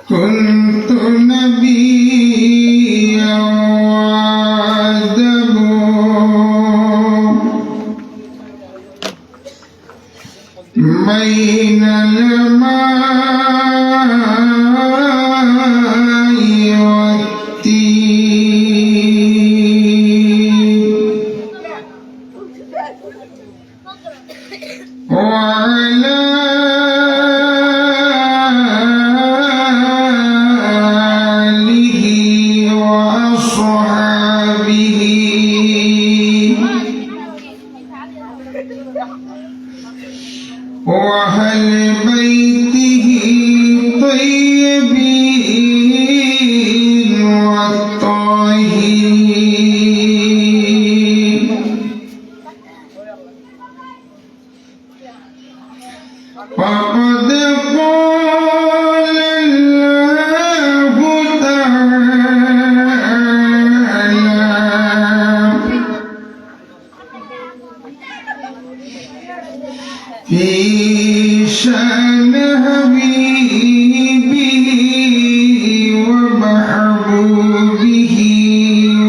كنت نبيا بين الماء والتين وعلى آله وأصحابه وأهل بيته الطيبين والطاهرين فقد قال الله تعالى في شأن حبيبه ومحبوبه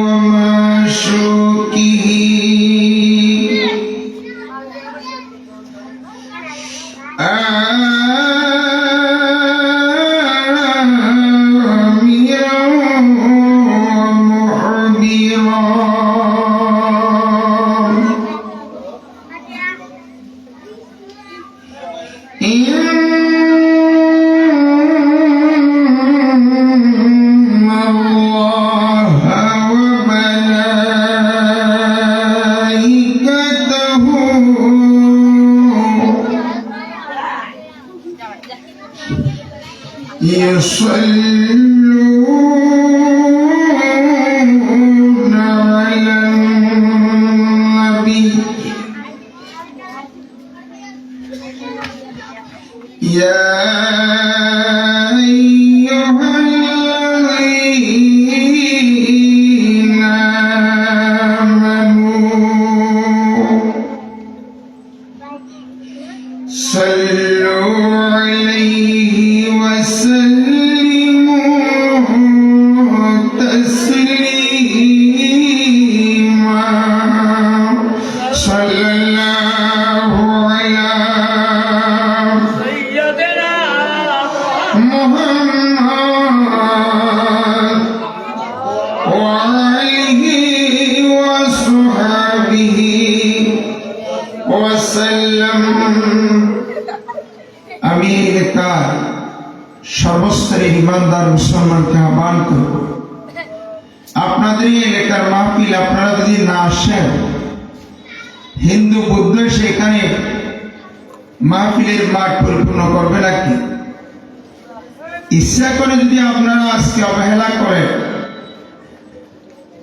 ومعشوقه آمرا ومحبرا إن الله وملائكته يصلون على النبي يا أيها الذين آمنوا صلوا عليه وسلموا تسليما صلى الله على محمد وآله وصحبه وسلم আমি এলাকার সর্বস্তরের ইমানদার মুসলমানকে আহ্বান করব, আপনাদের এই এলাকার মাহফিল আপনারা যদি না আসেন, হিন্দু বৌদ্ধ সেখানে মাহফিলের মাঠ পরিপূর্ণ করবে নাকি? ইচ্ছা করে যদি আপনারা আজকে অবহেলা করেন,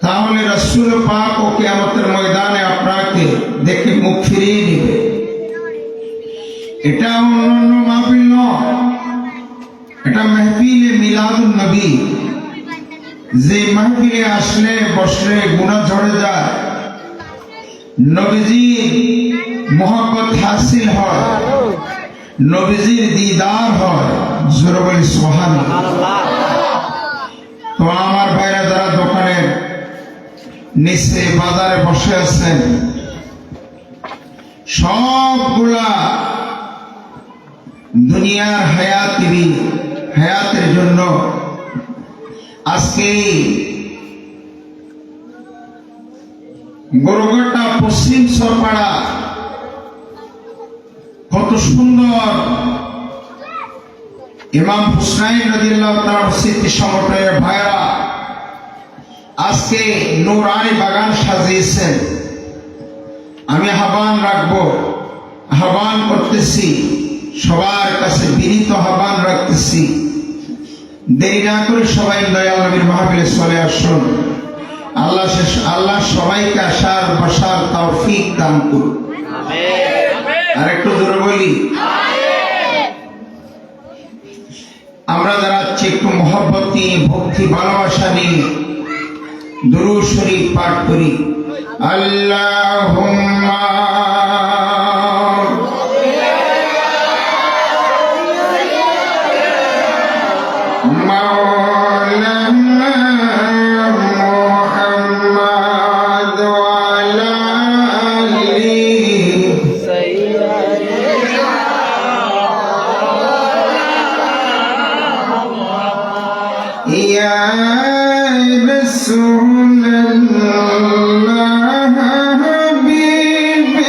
তাহলে রাসূল পাক ও কিয়ামতের ময়দানে আপনাকে দেখে মুখ ফিরিয়ে নেবে। এটা অন্যান্য মাহফিল নয়, এটা মাহফিলে মিলাদুন নবী। যে মাহফিলে আসলে বসলে গুনাহ ঝরে যায়, নবীজির মোহাব্বত হাসিল হয়, নবীজির দিদার হয়। জোরে বলি সুবহানাল্লাহ। তো আমার ভাইরা যারা দোকানের নিচে বাজারে বসে আছেন, সবগুলা দুনিয়ার হায়াতের জন্য আজকে গরুঘাটা পশ্চিম সরপাড়া কত সুন্দর ইমাম হুসাইন রাদিয়াল্লাহু তাআলার স্মৃতি সংগঠনের ভাইরা আজকে নূরানি বাগান সাজিয়েছেন। আমি আহ্বান করতেছি, সবার কাছে বিনীত আহ্বান রাখতেছি, দেরি না করে সবাই দয়াল নবীর মাহফিলে চলে আসুন। আল্লাহ সবাইকে আসার বসার তৌফিক দান করুন। আরেকটু জোরে বলি বলি আমরা দাঁড়াচ্ছি একটু মহব্বত নিয়ে, ভক্তি ভালোবাসা নিয়ে দুরূদ শরীফ পাঠ করি। আল্লাহুম্মা মাওলানা মুহাম্মদ ওয়া আলা আলিহি ইয়া রাসূলাল্লাহ হাবিবি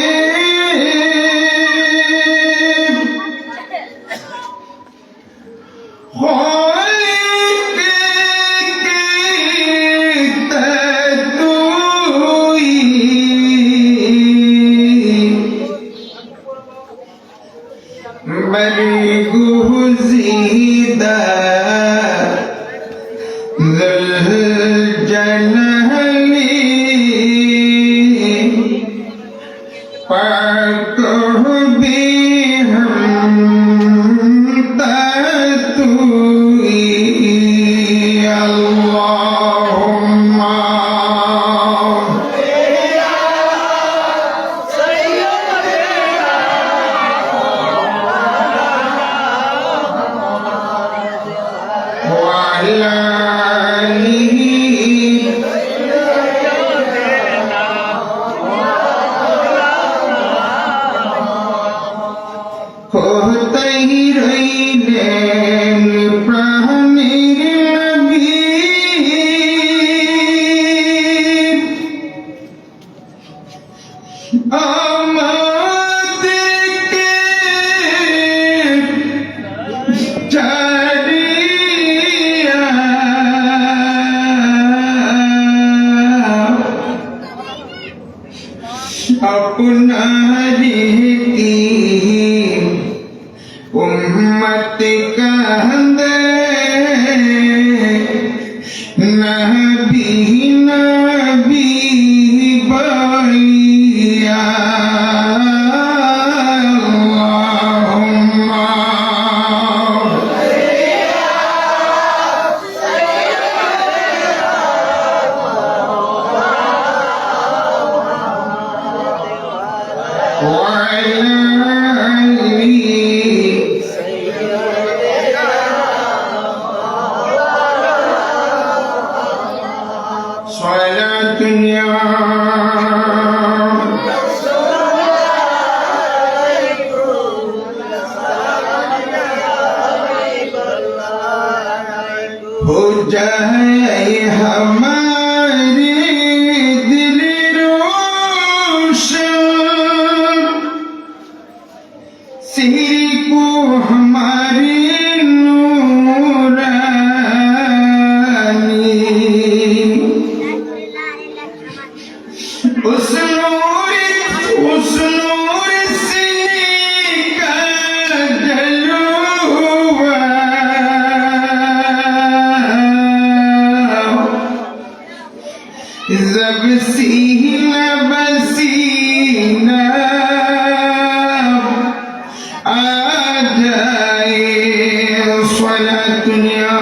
برگزیدہ ذوالجلالی پاک بھی ہم توئی اللہم وعلى آله কোথায় রইলেন প্রাণের নবী আমাদেরকে ছাড়িয়া আপনারি কি উম্মত কান্দে নবী নবী বলিয়া আল্লাহুম্মা وعلى آله صلاة يا हो जाए हमारे दिल रोशन सिर को हमारी नूरानी उस नूर से का जलवा जब सीना बसीना आ जाए स्वलातुनिया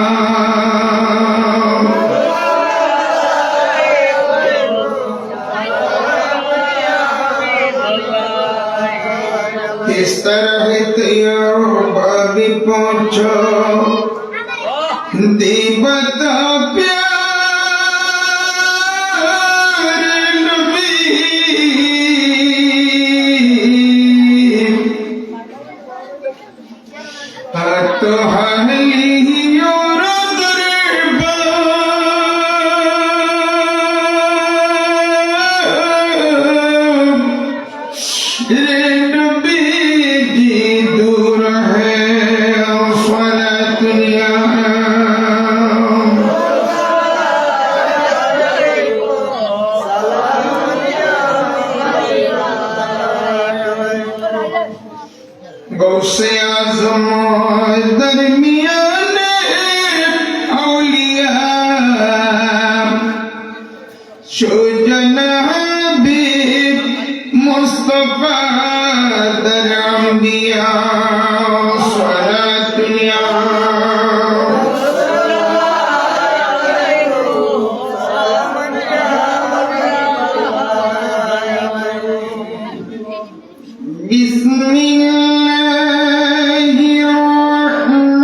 इस तरह तैयार भी पहुंचो देवता प्यार नबी तो हली और दरबार नबी जी दूर है स्वलातुनिया गौसे आज़म दरमियाने औलिया शो जनाबी मुस्तफा दर الأنبياء صلاة بسم الله الرحمن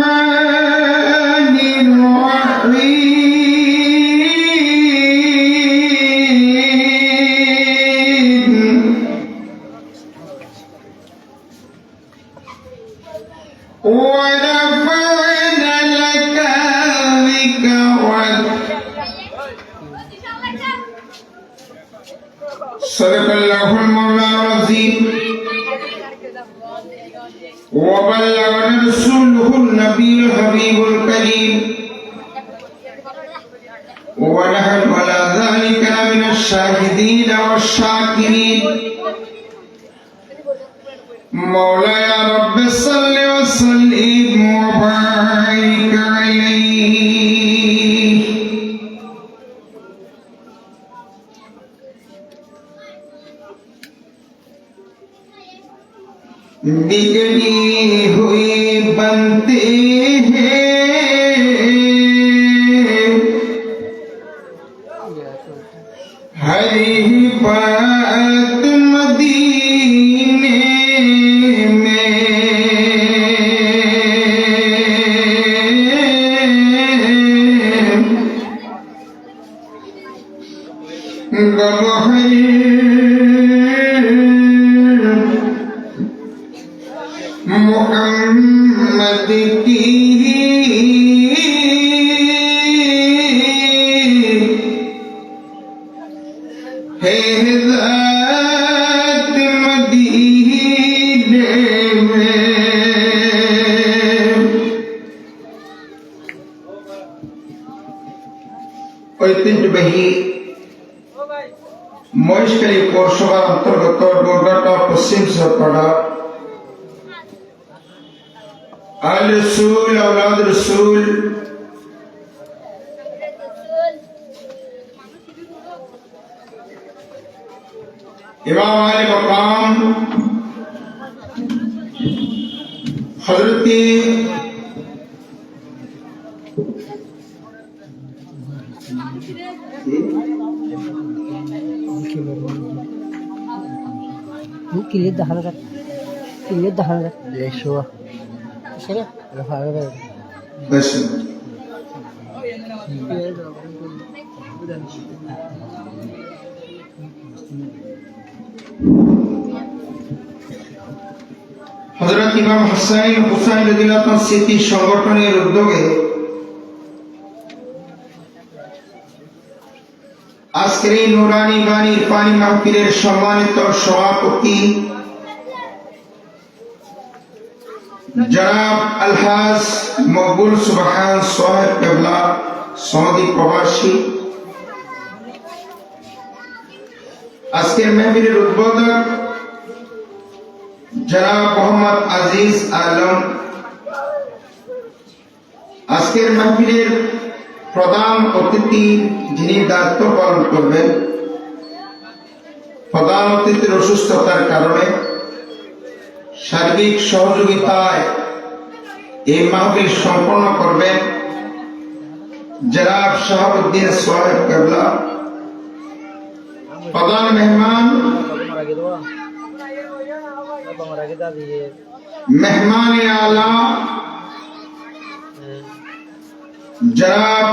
الرحيم ورفعنا لك ذكرك صدق الله المولى العظيم وبلغنا رسوله النبي الحبيب الكريم ونحن على ذلك من الشاهدين والشاكرين مولاي رب صل وسلم وبارك عليه बिगड़ी हुई बनते हैं हरी बात मदीने में मोहम्मद की है ज़ात मदीने में ঐতিহ্যবাহী মহেশখালী পৌরসভার অন্তর্গত ডোরঘাটা পশ্চিম সরপাড়া आल रसूल औलाद रसूल इमाम आले मकाम Hazrati kilid dah hangat Yeshua Saya Rafa बस হযরত ইমাম হুসাইন রাদিয়াল্লাহু তাআলা স্মৃতি সংগঠনের উদ্যোগে আজকের এই নুরানি বাণী ইরফানি মাহফিলের সম্মানিত সভাপতি जनाब अलहाज मकबूल सुबहान साहिब केबला सऊदी प्रवासी আজকের মাহফিলের উদ্বোধক जनाब मोहम्मद আজিজ আলম আজকের মাহফিলের প্রধান অতিথি যিনি দায়িত্ব পালন করবেন প্রধান অতিথির অসুস্থতার কারণে সার্বিক সহযোগিতায় এই মাহফিল সম্পন্ন করবেন জনাব শাহাবুদ্দিন সাহেব কেবলা প্রধান মেহমান मेहमान आला जनाब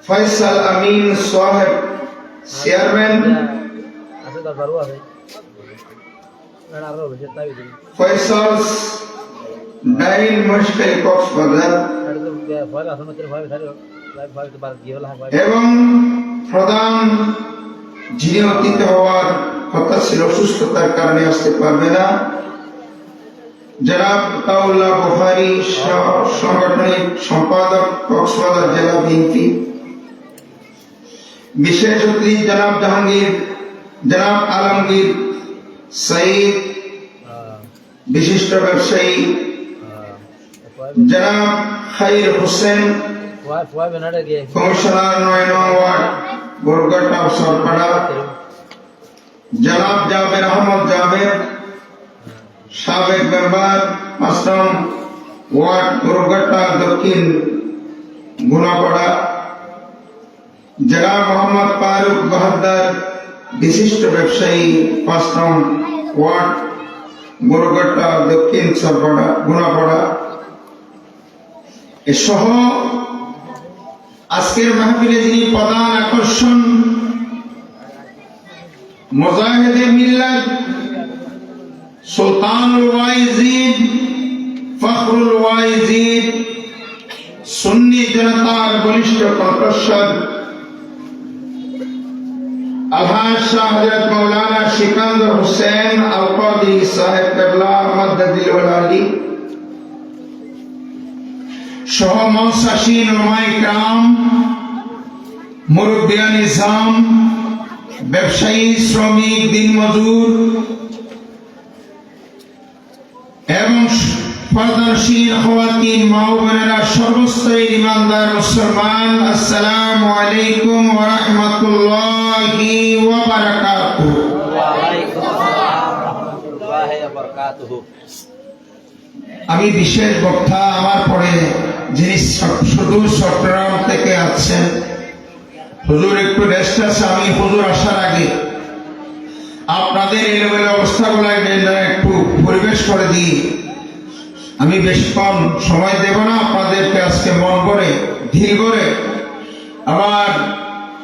फैसल अमीन साहब चेयरमैन फैसल डाइल मुश्किल कक्सबाजार এবং প্রধান যিনি অতীত হওয়ার কথা ছিল অসুস্থতার কারণে আসতে পারবে না জনাব তাউল্লাহ বুখারী সাংগঠনিক সম্পাদক কক্সবাজার জেলা বিএনপি বিশেষ অতিথি জনাব জাহাঙ্গীর জনাব আলমগীর সঈদ বিশিষ্ট ব্যবসায়ী জনাব খাইর হোসেন কমিশনার ৯ নং ওয়ার্ড গোরঘাটা সরপাড়া জনাব জাবের আহমদ জাবের, সাবেক মেম্বার ৫ নং ওয়ার্ড গোরঘাটা দক্ষিণ গুনাপাড়া, জনাব মোহাম্মদ ফারুক বাহাদ্দার, বিশিষ্ট ব্যবসায়ী ৫ নং ওয়ার্ড গোরঘাটা দক্ষিণ সরপাড়া গুনাপাড়া এসহ আজকের মাহফিলে যিনি প্রধান আকর্ষণ, মুজাহিদে মিল্লাত সুলতানুল ওয়াইজিদ ফখরুল ওয়াইজিদ, সুন্নি জনতার বলিষ্ঠ কণ্ঠস্বর আলহাজ শাহ হযরত মাওলানা সিকান্দর হোসেন আল কাদি সাহেব কেবলা মাদ্দাদিল ওয়ালি সহ মওসাসিন উলামায়ে কিরাম, মুরব্বিয়ান নিজাম, ব্যবসায়ী, শ্রমিক, দিনমজুর এবং পর্দানশীল খাওয়াতিন, মা ও বোনেরা, সর্বস্তরের ইমানদার মুসলমান, আসসালামু আলাইকুম ওয়া রাহমাতুল্লাহি ওয়া বারাকাতুহু। ওয়া আলাইকুম আসসালাম ওয়া রাহমাতুল্লাহি ওয়া বারাকাতুহু। আমি বিশেষ বক্তা, আমার পরে যিনি সুদূর চট্টগ্রাম থেকে আছেন, হুজুর একটু রেস্ট আছে, আমি হুজুর আসার আগে আপনাদের এলোমেলো অবস্থাগুলো একটু পরিবেশ করে দিই। আমি বেশিক্ষণ সময় দেব না, আপনাদেরকে আজকে মন করে ঢিল করে আমার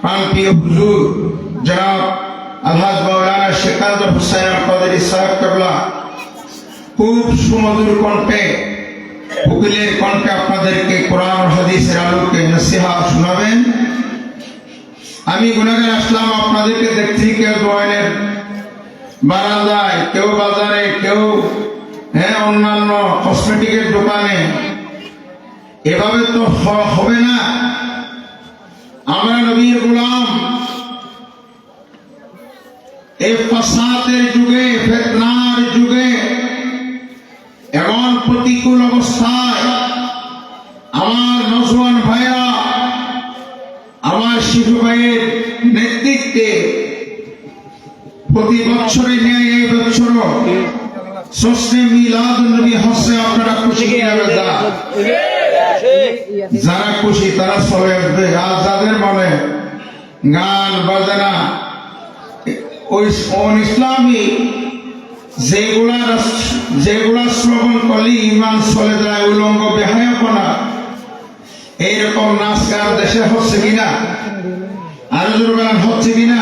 প্রাণপ্রিয় হুজুর জনাব আলহাজ মাওলানা সিকান্দর হোসেন আল কাদি সাহেব কেবলা খুব সুমধুর কণ্ঠে, উকিলের কণ্ঠে আপনাদেরকে কোরআন ও হাদিসের আলোকে নসিহত শোনাবেন। আমি গুনাহগার আসলাম, আপনাদেরকে দেখছি কেউ দোয়ানের বারান্দায়, কেউ বাজারে, কেউ অন্যান্য কসমেটিকের দোকানে। এভাবে তো হবে না। আমরা নবীর গোলাম। এই ফাসাদের যুগে, ফিতনার যুগে, এমন প্রতিকূল অবস্থায় আমার নওজোয়ান ভাইরা, আমার শিশু ভাইয়ের নেতৃত্বে প্রতি বছরে নিয়ে এই বছর ষষ্ঠী মিলাদুন নবী হচ্ছে। আপনারা খুশি কিনা? যারা খুশি তারা চলে আসবে, আর যাদের মনে গান বাজনা ওই ইসলামী যেগুলা শ্রবণ করলে ইমান চলে যায়, উলঙ্গ বেহায়াপনা, এইরকম নাচ গান দেশে হচ্ছে কিনা? আরো জোর গান হচ্ছে কিনা?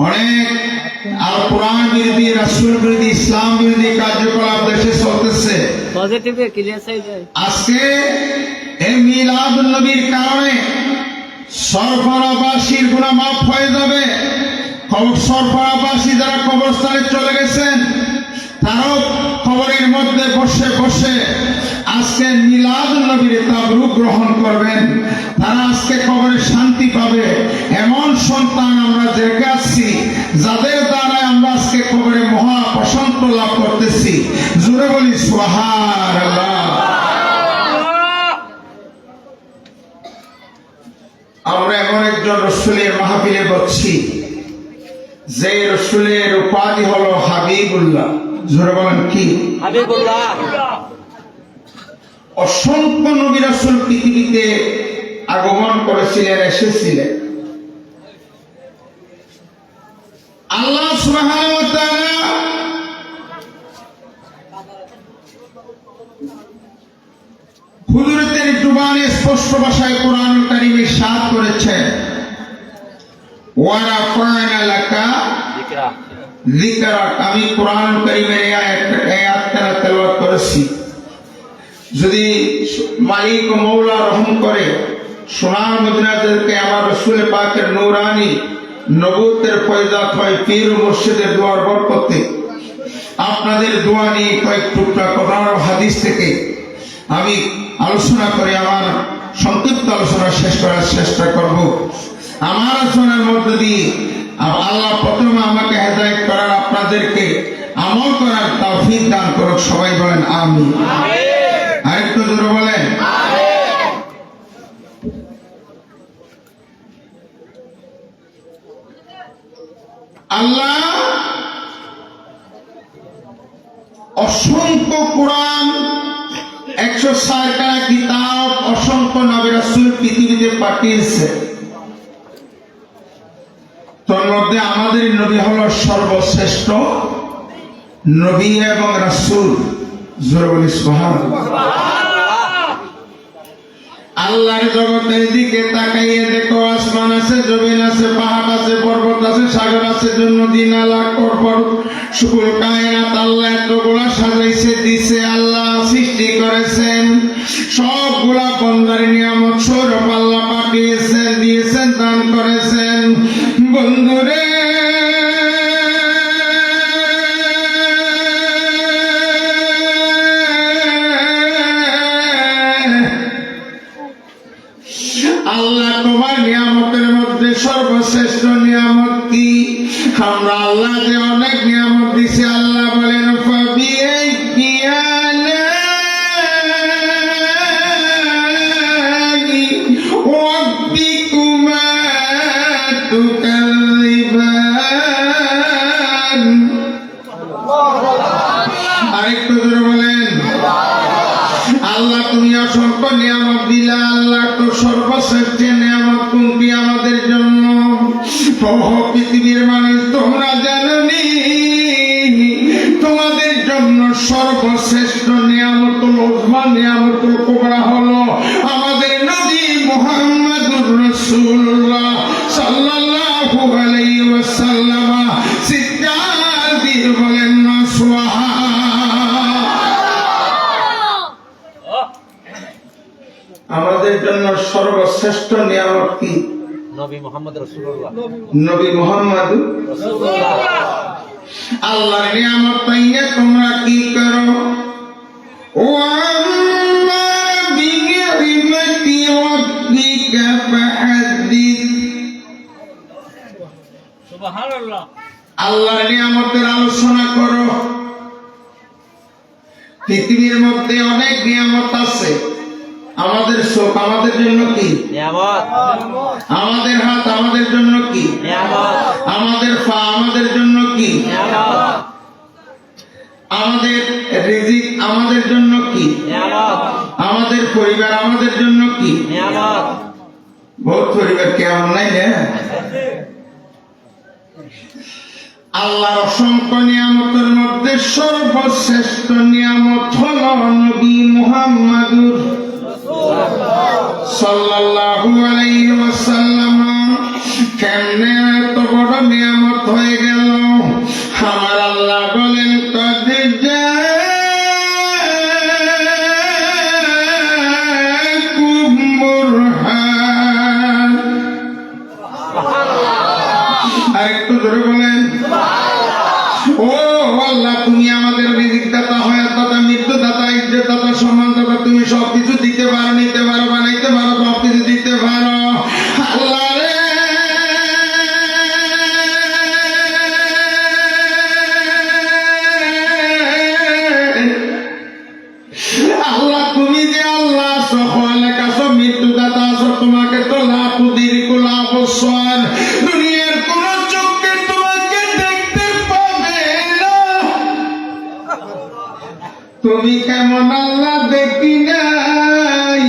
অনেক আর কোরআন বিরোধী, রাসূল বিরোধী, ইসলাম বিরোধী কার্যকলাপ দেশে চলতেছে। আজকে এই মিলাদুন নবীর কারণে সরফরাবাসীর গুনাহ মাফ হয়ে যাবে। সরফরাবাসী যারা কবরস্থানে চলে গেছেন, তারাও কবরের মধ্যে বসে বসে আজকে মিলাদুন নবীর তাবরুক গ্রহণ করবেন। তারা আজকে কবরে শান্তি পাবে। এমন সন্তান আমরা দেখে আসছি, যাদের দ্বারা আমরা আজকে কবরে মহা প্রশান্ত লাভ করতেছি। জোরে বলি সুবহানাল্লাহ। আমরা এমন একজন রাসূলের মাহফিলে বসছি, যে রাসূলের উপাধি হলো হাবিবুল্লাহ। জোরে বলেন কি? হাবিবুল্লাহ। অসংখ্য নবী রাসূল পৃথিবীতে আগমন করেছিলেন, এসেছিলেন। আল্লাহ সুবহানাহু ওয়া তাআলা হুজুরদের জবানে স্পষ্ট ভাষায় কোরআন কারীমে ইরশাদ করেছেন, ওয়া রাফা'না লাকা যিকরাক। আমি কোরআন কারীমের এই আয়াতটা তেলাওয়াত করেছি। যদি মালিক ও মৌলা রহম করে সোনার মদিনাদেরকে আমার রাসূল পাকের নূরানি নবুয়তের ফয়দাত হয়, পীর ও মুর্শিদের দোয়ার বরকতে আপনাদের দোয়া নিয়ে কয়েক টুকরা কোরআন ও হাদিস থেকে আমি আলোচনা করে আমার সংক্ষিপ্ত আলোচনা শেষ করার চেষ্টা করব। আমার আলোচনার মধ্য দিয়ে আল্লাহ প্রথমে আমাকে হেদায়েত করার, আপনাদেরকে আমল করার তৌফিক দান করুক। সবাই বলেন আমিন। আরেকটু জোরে বলেন। আল্লাহ অসংখ্য কোরআন, 104 কিতাব, অসংখ্য নবী রাসূল পৃথিবীতে পাঠিয়েছে। তোর মধ্যে আমাদের নবী হলো সর্বশ্রেষ্ঠ নবী এবং রাসূল। জোরে বলি সুবহানাল্লাহ। আল্লাহর জগতের দিকে তাকাইয়ে দেখো, আসমান আছে, জমিন আছে, পাহাড় আছে, পর্বত আছে, সাগর আছে, নদী নালা, পর্বত, সকল কায়নাত আল্লাহ এতগুলা সাজাইছে দিছে, আল্লাহ সৃষ্টি করেছেন। সবগুলা বন্দার নিয়ামত স্বরূপ আল্লাহ পাঠিয়েছেন, দিয়েছেন, দান করেছেন। বন্ধুরে, আল্লাহ তোমার নিয়ামতের মধ্যে সর্বশ্রেষ্ঠ নিয়ামত কি? আমরা আল্লাহ যে অনেক নিয়ামত দিছে, আল্লাহ বলেন আরেকটু জোরে বলেন। আল্লাহ তুমি অসংখ্য নিয়ামত দিলা, আল্লাহ তো সর্বশ্রেষ্ঠ নিয়ামত কোনটি আমাদের জন্য? পৃথিবীর মানুষ তোমরা জানোনি, তোমাদের জন্য সর্বশ্রেষ্ঠ নিয়ামত উজমা, নিয়ামত কুবরা হলো আমাদের নবী মুহাম্মদুর রাসূলুল্লাহ সাল্লাল্লাহু আলাইহি ওয়াসাল্লাম। চিৎকার দিয়ে বলেন না সুবহানাল্লাহ। আমাদের জন্য সর্বশ্রেষ্ঠ নিয়ামত কি? নবী মুহাম্মদ রাসূলুল্লাহ। নবী মুহাম্মদ রাসূলুল্লাহ। আল্লাহর নিয়ামত পাইয়া তোমরা কি করো? ওয়াম্মা বিনি'মাতি রাব্বিকা ফাহাদ্দিস। সুবহানাল্লাহ। আল্লাহর নিয়ামতের আলোচনা করো। পৃথিবীর মধ্যে অনেক নিয়ামত আছে। আমাদের চোখ আমাদের জন্য কি? নিয়ামত। আমাদের হাত আমাদের জন্য কি? নিয়ামত। আমাদের পা আমাদের জন্য কি? নিয়ামত। আমাদের রিজিক আমাদের জন্য কি? নিয়ামত। আমাদের পরিবার আমাদের জন্য কি? নিয়ামত। বহুত পরিবার কেমন নাই না? আল্লাহর অসংখ্য নিয়ামতের মধ্যে সর্বশ্রেষ্ঠ নিয়ামত হলো নবী মুহাম্মদুর সাল্লাল্লাহু আলাইহি ওয়াসাল্লাম। কেমনে এত বড় নিয়ামত হয়ে গেল? আমার আল্লাহ বলেন কদ জাআকুম বুরহান। আরেকটু জোরে বলেন। ও আল্লাহ, তুমি আমাদের রিজিক দাতা, হায়াত দাতা, মৃত্যু দাতা, ইজ্জত দাতা, সম্মান দাতা। তুমি সবকিছু দিতে পারো, নিতে পারো, বানাইতে পারো, সবকিছু দিতে পারো। আল্লাহ রে, আল্লাহ তুমি যে আল্লাহ সকল কাছে মৃত্যু দাতা আছো, তোমাকে তো লাখ দীর্ঘ লাভ বছর দুনিয়ার কোন চোখে তোমাকে দেখতে পাবে না। তুমি কেমন আল্লাহ দেখি নাই?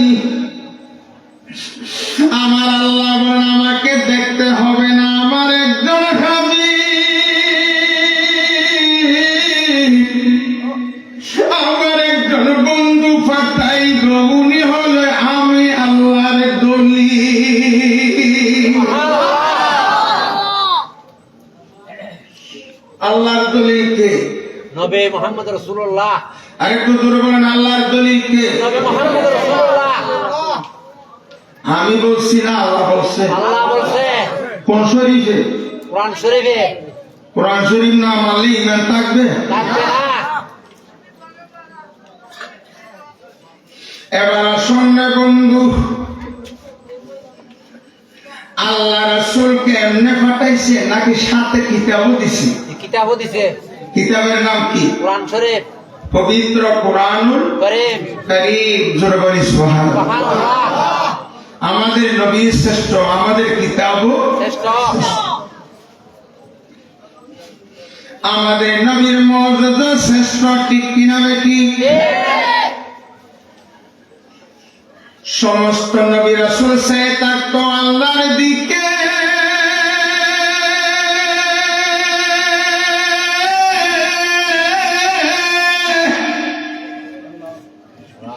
আমার আল্লাহ বলেন আমাকে দেখতে হবে না, আমার একজন হাবিব, আমার একজন বন্ধু পাঠাই গো, উনি হলে আমি আল্লাহর দলি। আল্লাহর দলিল কে? নবী মুহাম্মদ রাসূলুল্লাহ। আরেকটু জোরে বলেন, আল্লাহর দলিল কে? নবী মুহাম্মদ রাসূলুল্লাহ। আমি বলছি না, আল্লাহ বলছে। আল্লাহ বলছে কোন শরীফে? কোরআন শরীফে। কোরআন শরীফ না মানলে ঈমান থাকবে? থাকবে না। এবার আসুন রে বন্ধু, আল্লাহ রাসূলকে এমনি পাঠাইছে নাকি সাথে কিতাবও দিছে? কিতাবও দিছে। কিতাবের নাম কি? কোরআন শরীফ। পবিত্র কোরআনুল কারীম। কারীম। জোরে বলি সুবহানাল্লাহ। সুবহানাল্লাহ। আমাদের নবী শ্রেষ্ঠ, আমাদের কিতাবও শ্রেষ্ঠ। আমাদের নবীর মর্যাদা শ্রেষ্ঠ, ঠিক কিনা বেটি? সমস্ত নবী রাসূল সে থাকতো আল্লাহর দিকে,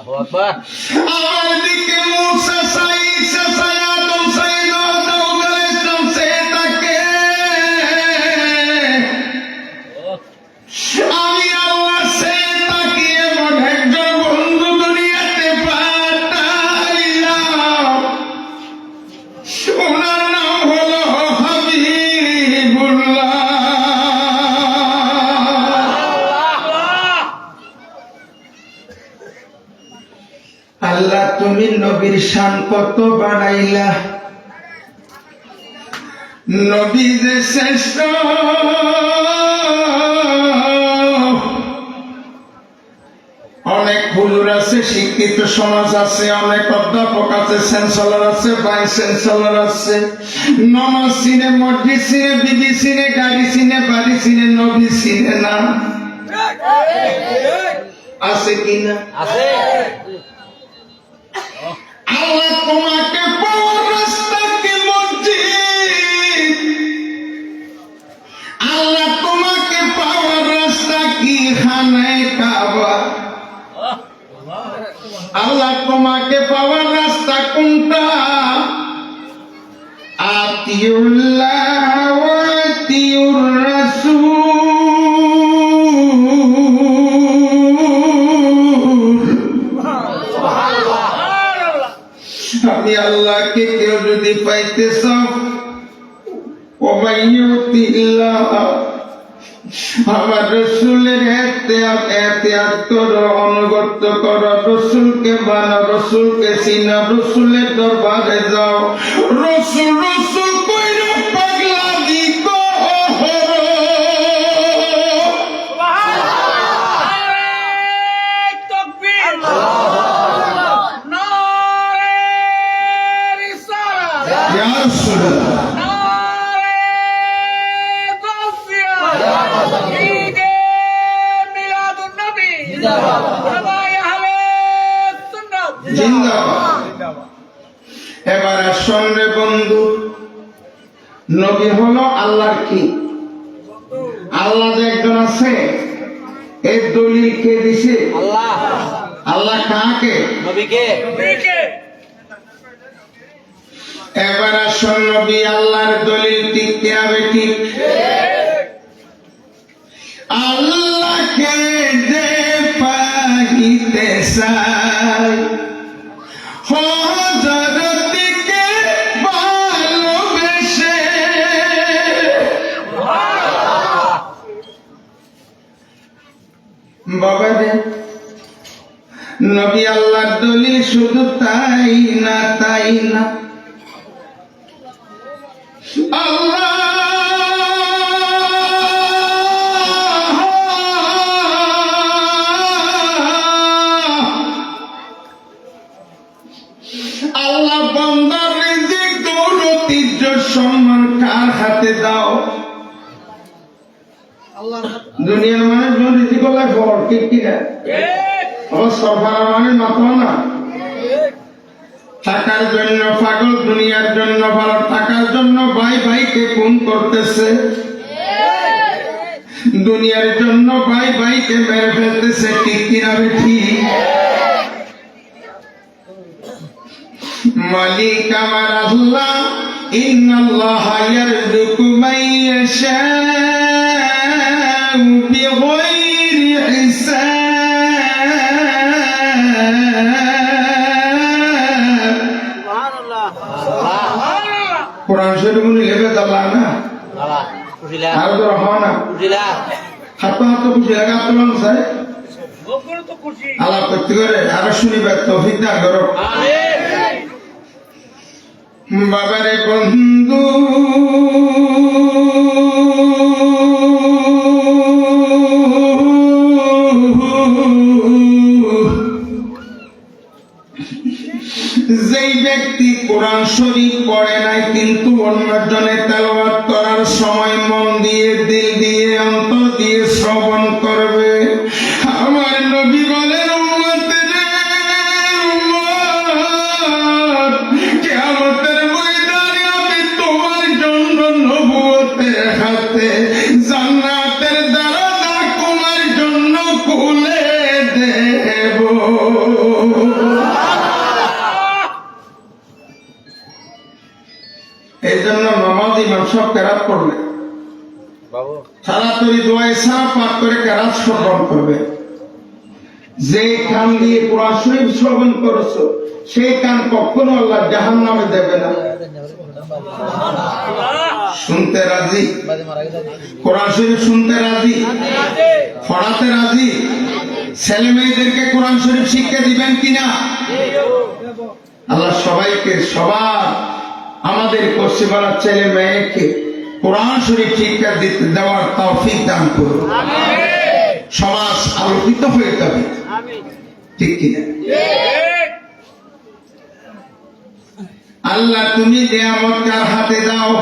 Allahu Akbar. আমার দিকে মুসা সাই ঈসা সাই আদম সাই দাউদ আলাইহিসসালাম সে থাকে। আমি আল্লাহ সে তাকে এমন একজন বন্ধু দুনিয়াতে পাঠাইলাম, ওনার নাম হলো হাবিবুল্লাহ। আল্লাহ তুমি নবীর শান কত বাড়াইলা, নবী যে শ্রেষ্ঠ। অনেক হুজুর আছে, শিক্ষিত সমাজ আছে, অনেক অধ্যাপক আছে, চ্যান্সেলর আছে, ভাইস চ্যান্সেলর আছে, নামাজ চিনে, মসজিদ চিনে, বিবি চিনে, গাড়ি চিনে, বাড়ি চিনে, নবী চিনে না। আছে কিনা? আছে। আল্লাহ তোমাকে পাওয়ার রাস্তা কি মসজিদ? আল্লাহ তোমাকে পাওয়ার রাস্তা কি খানায় কাবা? আল্লাহ তোমাকে পাওয়ার রাস্তা কোনটা? আতিউল্লাহ ওয়া আতিউর রাসূল। আমি আল্লাহকে কেউ যদি পাইতে চাও, আমার রসুলের এহতিয়াত করো, অনুগত করো, রসুলকে মানো, রসুলকে চিনো, রসুলের দরবারে যাও। রসুল রসুল কইরা পাগলামি করো। ইয়া রাসূলুল্লাহ, জিন্দাবাদ। এবার আসুন রে বন্ধু, নবী হলো আল্লাহর কি? আল্লাহ যে একজন আছে, এই দলিল কে দিছে? আল্লাহ। আল্লাহ কাকে? নবীকে। এবার আসুন, নবী আল্লাহর দলিল ঠিক কে হবে? ঠিক। আল্লাহকে যে পাইতে চাই, হযরতকে ভালোবেসে, বাবা রে নবী আল্লাহর দলিল শুধু তাই না, তাই না, আল্লাহ আল্লাহ বান্দার রিজিক দৌলত ইজ্জত সম্মান কার হাতে দাও? দুনিয়ার মানুষ রিজিক হলে বড়, ঠিক কিনা? সরকার মানে মাথা না। টাকার জন্য পাগল, দুনিয়ার জন্য ভালো, টাকার জন্য ভাই ভাইকে খুন করতেছে, দুনিয়ার জন্য ভাই ভাইকে মেরে ফেলতেছে, ঠিক কিনা? ঠিক। মালিক আমার আল্লাহ, ইন্নাল্লাহ ইয়ারযুকু মান ইয়াশাউ বিগাইরি হিসাব। কোরআন শরীফ লেবে দাল্লা না, আর তো রহমান না, হাত হাত খুশি লাগে, আত্মলান চাই আলাপ করতে করে আরো শুনিবার তৌফিক দান করো। বাবারে বন্ধু, যেই ব্যক্তি কোরআন শরীফ পড়ে নাই কিন্তু অন্যজনে তেলাওয়াত করার সময় মন দিয়ে, দিল দিয়ে, অন্তর দিয়ে দোয়া সারা পাঠ করে কেরাত শ্রবণ করবে। যে কান দিয়ে কোরআন শরীফ শ্রবণ করেছো সেই কান কখনো আল্লাহ জাহান্নামে দেবে না। শুনতে রাজি? কোরআন শরীফ শুনতে রাজি? পড়াতে রাজি? ছেলে মেয়েদেরকে কোরআন শরীফ শিক্ষা দিবেন কিনা? আল্লাহ সবাইকে, সবার আমাদের পশ্চিমবাংলা ছেলে মেয়েকে কোরআন শরীফ শিক্ষা দিতে দেওয়ার তৌফিক দান করুন। সমাজ আলোকিত হয়ে যাবে, ঠিক কিনা? আল্লাহ তুমি নিয়ামত কার হাতে দাও?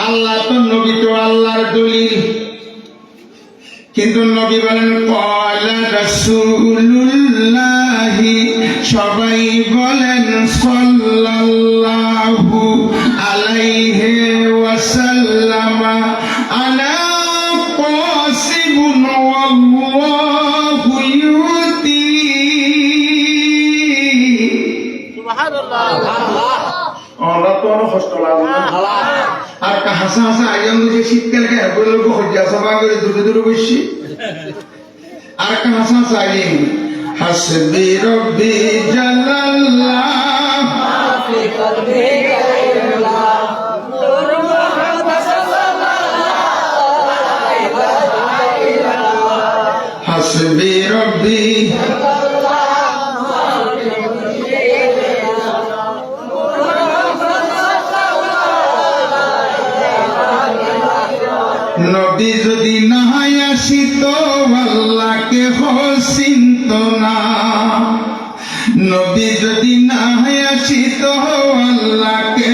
আল্লাহ তো নবী তো আল্লাহর দলিল, কিন্তু নবী বলেন ক্বালা রাসূলুল্লাহি, সবাই বলেন সাল্লাল্লাহু আলাইহি ওয়াসাল্লাম, আনা কাসিবুন ওয়াল্লাহু ইউতি। আমরা তো অনেক কষ্ট লাগে আর হাসা হাসা আইন যে শীতকাল লোক হজ্জা সভা করে দূরে দূরে বসছি আর হাসা হাসা আইন হাসবি রব্বি জালাল্লাহ হাসবি রব্বি নবী যদি না আসিত আল্লাহকে চিনত না। নবী যদি না আসিত আল্লাহকে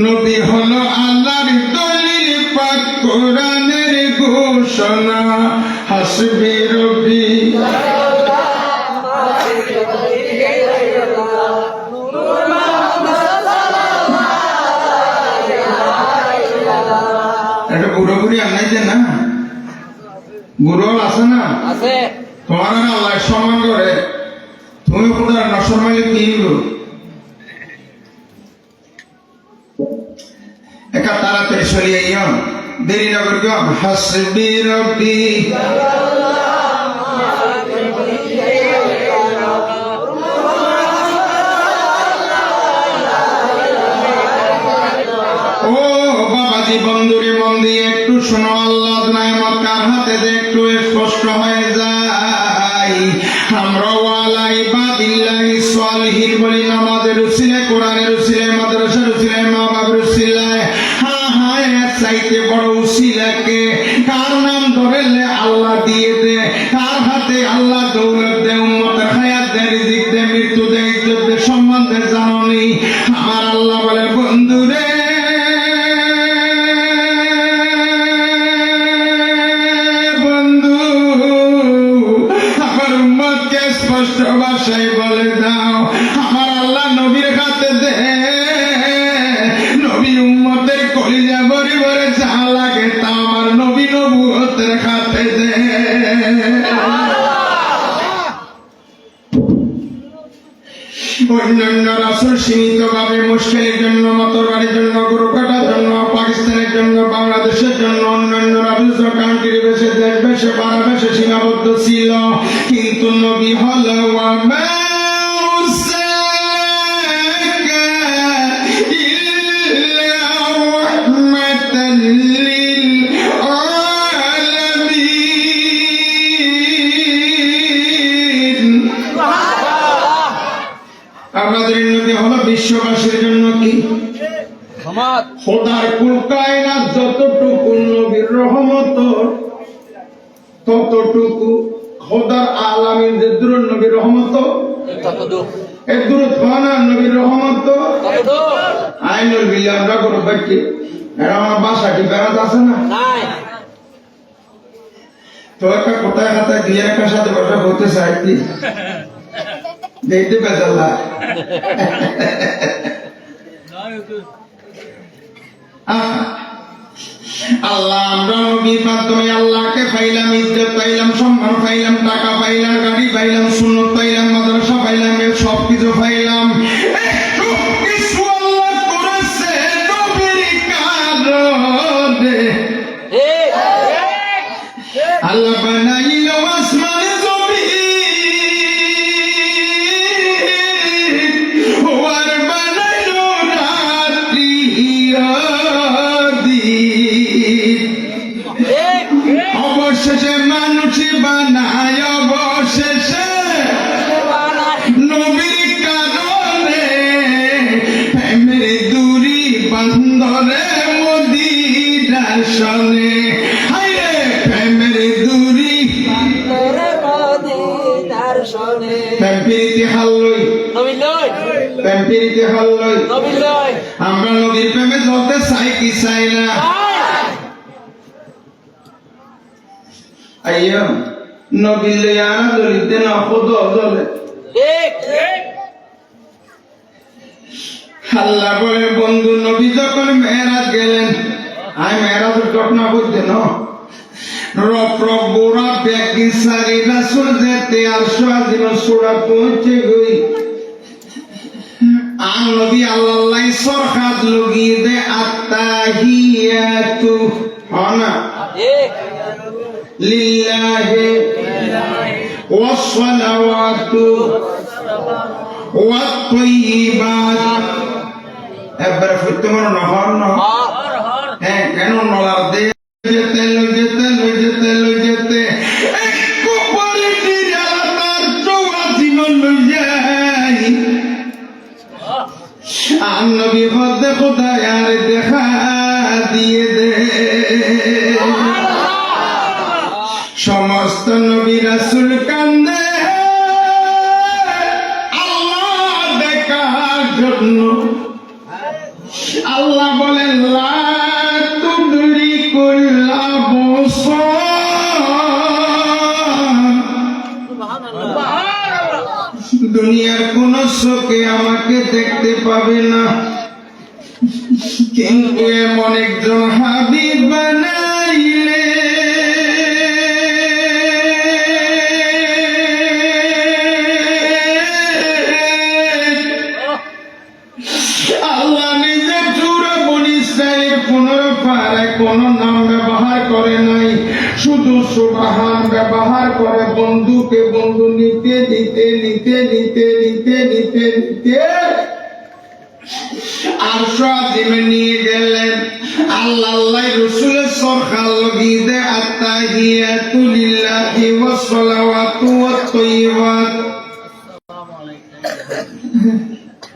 নবী হলো আল্লাহর দলিল, পাক কোরআনের ঘোষণা। হাসবি রব্বি এটা পুরোপুরি আনাইছে না, বুড়ো আছে না, তোমার আল্লাহ সম্মান করে, তুমি খোদার নসম্মানে কি একা তাড়াতাড়ি চলিয়ে ইয়ম, দেরি না করে গম। হাসবি রব্বি বন্ধুরে মন দিয়ে একটু শোনো, আল্লাহ নিয়ামত কার হাতে যে একটু স্পষ্ট হয়ে যায়। আমরা ওয়ালা ইবাদিল্লাহি সালিহিন বলি, নামাজের উসিলায়, কোরআনের উসিলায়, মাদ্রাসার উসিলায়, মা বাবার উসিলায়। হ্যাঁ হ্যাঁ, এর চাইতে বড় উসিলাকে কার নাম ধরলে আল্লাহ দিয়ে দে, কার হাতে আল্লাহ দৌলত দেয়, উম্মতের হায়াত দেয়, রিজিক দেয়, মৃত্যু দেয়, ইজ্জত দেয়, সম্মান দেয়, জানো নি? আমার আল্লাহ বলে বন্ধুরে স্পষ্ট ভাষায় বলে দাও, আমার আল্লাহ নবীর হাতে দে, নবী উম্মতের কলিজা ভরে ভরে যা লাগে তা আমার নবী নবুয়তের হাতে দে। অন্যান্য রাসূল সীমিত ভাবে মুশকিলের জন্য, মতবাড়ির জন্য, গরু কাটার জন্য, পাকিস্তানের জন্য, বাংলাদেশের জন্য, অন্যান্য রাজ্য কান্ট্রি বেশে, দেশ বেশে, পাড়া বেশে সীমাবদ্ধ ছিল, কিন্তু নবী হলো আমাদের নবী হলো বিশ্ববাসীর জন্য কি খোদার কুল কায়নাত যতটুকু নবীর রহমত ততটুকু, খোদার আলামিন যে দূর নবীর রহমত এর দূর পানা নবীর রহমত আইনুল বিল্লাহ। আমরা কোনো ব্যক্তি আমার বাসাটি বেড়াত আছে না, তো একটা কোথায় খাতায় দিয়ে একটা সাথে বসা বলতে চাইতি দেখতে পেজাল্লা আল্লাহ, আমরা নবীর মাধ্যমে আল্লাহকে পাইলাম, ইজ্জত পাইলাম, সম্মান পাইলাম, টাকা পাইলাম, গাড়ি পাইলাম, সুন্নত পাইলাম, মাদ্রাসা পাইলাম, সব কিছু পাইলাম। কিছু আল্লাহ করেছে নবীর কারণে, আল্লাহ বানাইল আসমান জমিন, আর বানাইল রাত্রি আর দিন। অবশেষে মানুষ বানায়, অবশেষে নবীর কারণে প্রেমের দূরি বান্ধরে মদিনার সনে। হায়রে প্রেমের দূরি প্রেম প্রীতি হাল্লই, প্রেম প্রীতি হাল্লই। আমরা নবীর প্রেমে চলতে চাই কি চাই না? আইয়া নবীর লইয়া দলিতে না কত চলে। আল্লাহ বলে বন্ধু নবী যখন মেরাজ গেলেন, আমি মেরাজের ঘটনা বলতে ন রবরা ব্যাগি সারি রাসূল যেতে আর সাজিন সুরা পৌঁছে গই। আর নবী আল্লাহ সরকাত লগি দে আত্তাহিয়াতু হনা লিল্লাহি ওয়াস সালাওয়াতু ওয়াত তাইয়িবাত। এবারে ফুটতে মনে না হর না হ্যাঁ কেন নলার দে যেতে যেতে একটু পরে তার চৌরাশি লই যাই। আর নবী হতে কোথায় আর দেখা দিয়ে দে। সমস্ত নবী রাসূল কান্দে আল্লাহ দেখার জন্য। আল্লাহ বলেন লা তুদরিকুল আবসার, দুনিয়ার কোন চোখে আমাকে দেখতে পাবে না, কিন্তু এমন একজন হাবিব বানাইলে আল্লাহ নিজে চূড়া বনি ইসরাইলের 15 পারায় কোন নাম ব্যবহার করে নাই, শুধু সুবহান ব্যবহার করে। বন্ধুকে বন্ধু নিতে নিতে নিতে নিতে নিতে নিতে নিতে আর সাজিমে নিয়ে গেলেন। আল্লাহ রাসূলের সরকার লগিয়ে দে আত্তাহিয়াতু লিল্লাহি ওয়াস সালাওয়াতু ওয়াত তাইয়িবাত।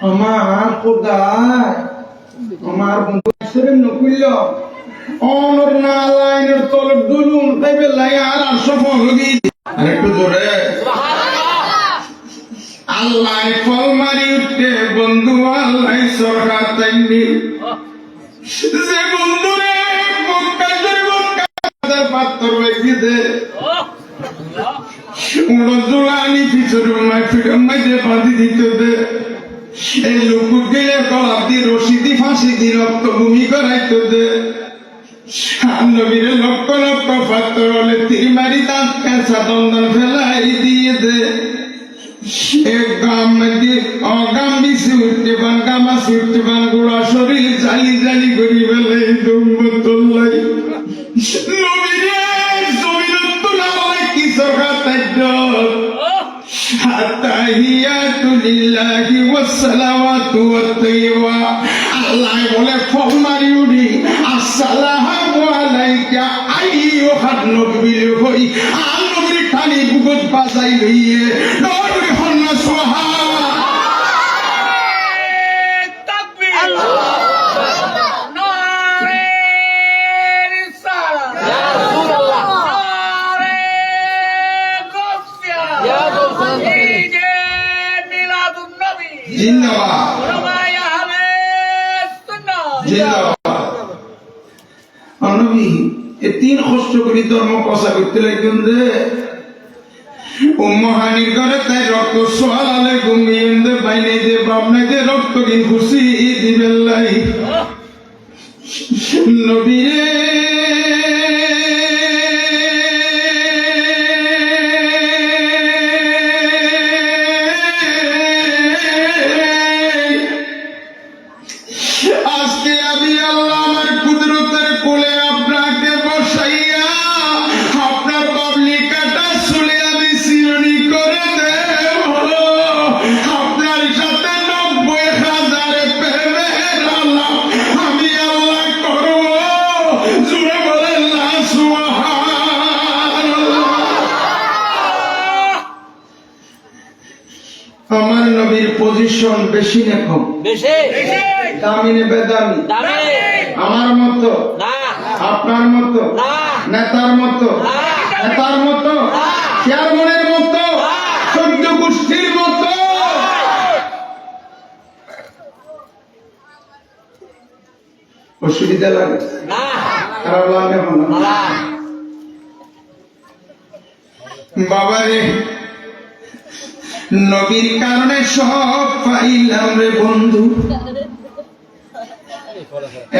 আমার খোদা আমার বন্ধু সেরে নকুল অনর না লাইনের তলব দুলুন খাইবে লাই আর সফল লগি আরেকটু জোরে আল্লাহ ফল মারি উঠতে বন্ধু আল্লাহ সরকার তাইনি যে বন্ধুরে মক্কার পাথর রেখে দে উড়ো জুলানি পিছরে মাই ফিরম মাই যে বাঁধি দিতে দে। এই লোক গেলে কলাপ দি রশি দি ফাঁসি দি রক্ত ভূমি করাইতে দে। নবীরে লক্ষ লক্ষ পাথর হলে তীর মারি দাঁত কাঁচা দন্দন ফেলাই দিয়ে দে। এক গাম দি অগাম বিসি উঠতে পান গামাসি উঠতে পান গোড়া শরীর জালি জালি করি ফেলে দম্বতল্লাই নবীরে জমিনত না বলে কি সরকার তাইদ আত্তাহিয়াতু লিল্লাহি ওয়াস সালাওয়াতু ওয়াত তাইয়িবাত। আল্লাহ বলে ফল মারি উড়ি আসসালামু আলাইকা আইয়ুহান নবী হই। আর নবীর খালি বুকত বাজাই লইয়ে নবী হন্না সুবহান তাকবীর নারে রিসালাত ইয়া রাসূলুল্লাহ নারে গাউসিয়া ইয়া গাউসিয়া ঈদে মিলাদুন নবী জিন্দাবাদ উলামায়ে আহলে সুন্নাহ জিন্দাবাদ। নবী এই 3 কষ্ট করি ধর্ম প্রচার করতে লাগেন যে উম্মহানির ঘরে তাই রক্ত সোয়ালে ঘুমিয়ে দে বাইনে যে বাবনে যে রক্ত কিন খুশি দিবেন লাই নবী আজকে আমি আল্লাহ আমার কুদরতের কোলে আপনাকে বসাইয়া আপনার নবীর পজিশন বেশি না কম? বেশি দামি না বেদামি? দামি আমার মতো, না আপনার মতো, না নেতার মতো, না নেতার মতো, চেয়ারম্যানের মতো, 14 গোষ্ঠীর মতো। অসুবিধা লাগে? না খারাপ লাগে না? না বাবারে, নবীর কারণে সব পাইলাম রে বন্ধু।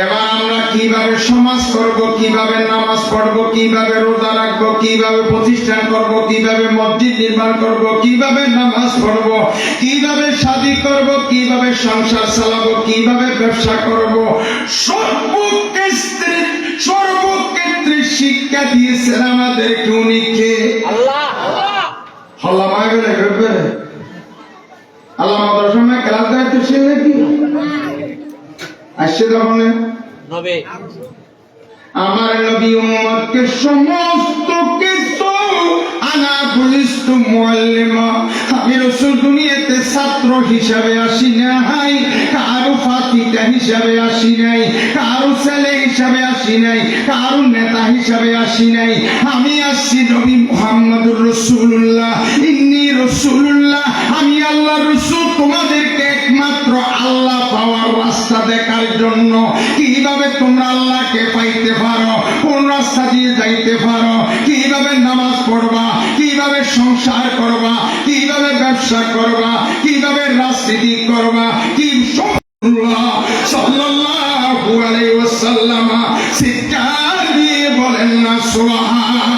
এবার আমরা কিভাবে সমাজ করব, কিভাবে নামাজ পড়ব, কিভাবে রোজা রাখবো, কিভাবে প্রতিষ্ঠান করব, কিভাবে মসজিদ নির্মাণ করব, কিভাবে নামাজ পড়ব, কিভাবে শাদী করব, কিভাবে সংসার চালাবো, কিভাবে ব্যবসা করব, সর্বক্ষেত্রে শিক্ষা দিয়েছেন আমাদেরকে। উনি কে? আল্লাহ আল্লাহ মাইবেলে করবে। আল্লাহ আমাদের সময় ক্লাস দায়িত্ব ছিল নাকি আসছে তখন? নবী আমার নবী উম্মতকে সমস্ত কিছু আনা বুলিস্তু মুআল্লিমা, আমি রাসূল দুনিয়াতে ছাত্র হিসাবে আসি নাই, কারো ফাতিকা হিসাবে আসি নাই, কারো ছেলে হিসাবে আসি নাই, কারো নেতা হিসাবে আসি নাই। আমি আসছি নবী মুহাম্মদুর রাসূলুল্লাহ, ইন্নী রাসূলুল্লাহ, আমি আল্লাহর রাসূল, তোমাদেরকে একমাত্র আল্লাহ পাওয়ার রাস্তা দেখার জন্য। কিভাবে তোমরা আল্লাহকে পাইতে পারো, কোন রাস্তা দিয়ে যাইতে পারো, কিভাবে নামাজ পড়বা, কিভাবে সংসার করবা, কিভাবে ব্যবসা করবা, কিভাবে রাজনীতি করবা, কি সাল্লাল্লাহু আলাইহি ওয়াসাল্লাম শিক্ষা দিয়ে বলেন না সুবহানাল্লাহ।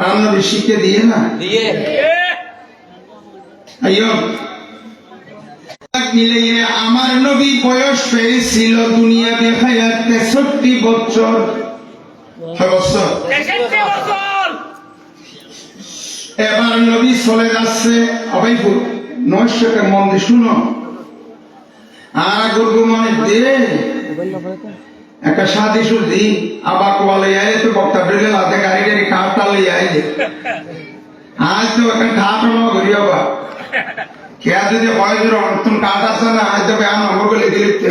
আমরা শিক্ষা দিয়ে না দিয়ে আইয়ো মিলিয়ে আমার নবী বয়স পেয়েছিল দুনিয়াতে হায়াত 63 বছর। এবার নবী চলে যাচ্ছে। অবাইপুর নৈশকে মন দিয়ে শুনো। আর গুরু মনে দিয়ে একটা শাদি শুধু আবার কোয়ালে আইলে তো বক্তা বেড়ে হাতে গাড়ি গাড়ি কাঠটা লইয়া আইলে আজ তো একটা ঠাট ঘুরিয়ে বা কে যদি হয় তুমি কাঠ আসে না আজ তো বেয়ান নম্বর করে লিখতে